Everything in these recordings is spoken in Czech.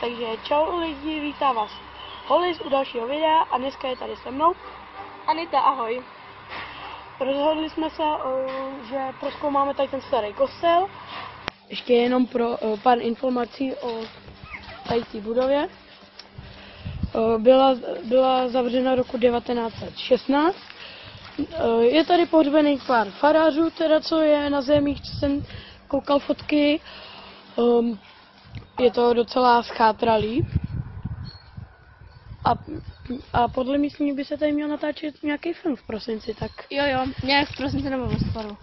Takže čau lidi, vítám vás Holis u dalšího videa a dneska je tady se mnou Anita, ahoj. Rozhodli jsme se, že prozkoumáme tady ten starý kostel. Ještě jenom pro pár informací o tady té budově. Byla zavřena roku 1916. Je tady pohřbený pár farářů, teda co je na zemích, co jsem koukal fotky. Je to docela schátralý. A podle místních by se tady měl natáčet nějaký film v prosinci, tak... Jo, nějak v prosinci nebo v listopadu.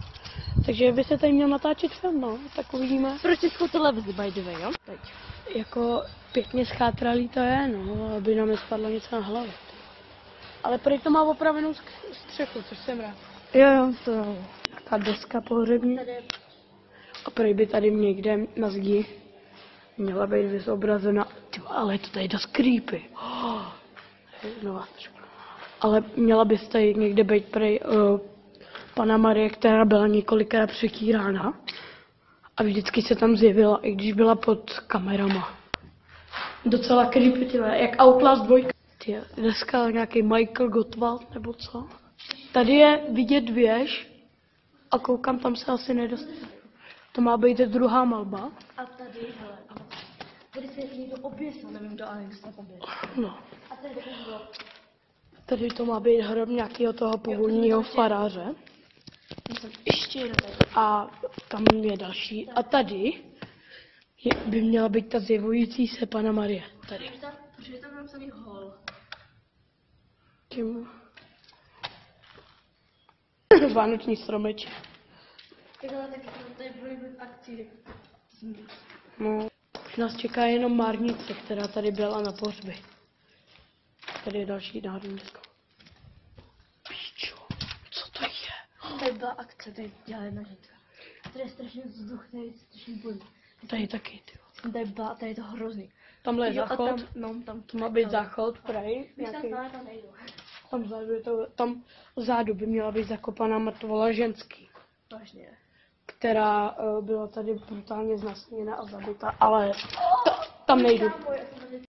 Takže by se tady měl natáčet film, no, tak uvidíme. Pro Českou televizi, by the way, jo? Teď. Jako pěkně schátralý to je, no, aby nám nespadlo něco na hlavu. Ale prý to má opravenou střechu, což jsem rád. Jo, to jo. Taká deska pohřební. A prý by tady někde na zdi měla být vyzobrazena. Ale je to tady dost creepy. Ale měla by tady někde být prý Panna Marie, která byla několikrát přetírána. A vždycky se tam zjevila, i když byla pod kamerama. Docela creepy, tyhle, jak Outlast 2. Dneska nějaký Michael Gottwald nebo co. Tady je vidět věž a koukám, tam se asi nedostane. To má být druhá malba. A tady, hele, tady se někdo oběsil, nevím kdo, ale se tam byl. No. A tady bylo. Tady to má být hrob nějakého toho původního faráře. Ještě jeden. A tam je další. A tady by měla být ta zjevující se Panna Marie. Tady. Protože je tam napsaný hol. Tím. Vánoční stromeček. Takhle taky tady byly akci. No, už nás čeká jenom Márnice, která tady byla na pohřbě. Tady je další národní deska. Píčo, co to je? Tady byla akce, tady dělala jedna ženka. Tady je strašně vzduch, tady je strašně bolí. Tady taky, ty. Tady byla, tady je to hrozný. Tamhle je Jo, a záchod. tam To má být záchod, prej. tam nejdu. Tam vzadu, tam vzadu by měla být zakopaná mrtvola ženský, Vážně. která byla tady brutálně znásilněna a zabita, ale tam nejdu.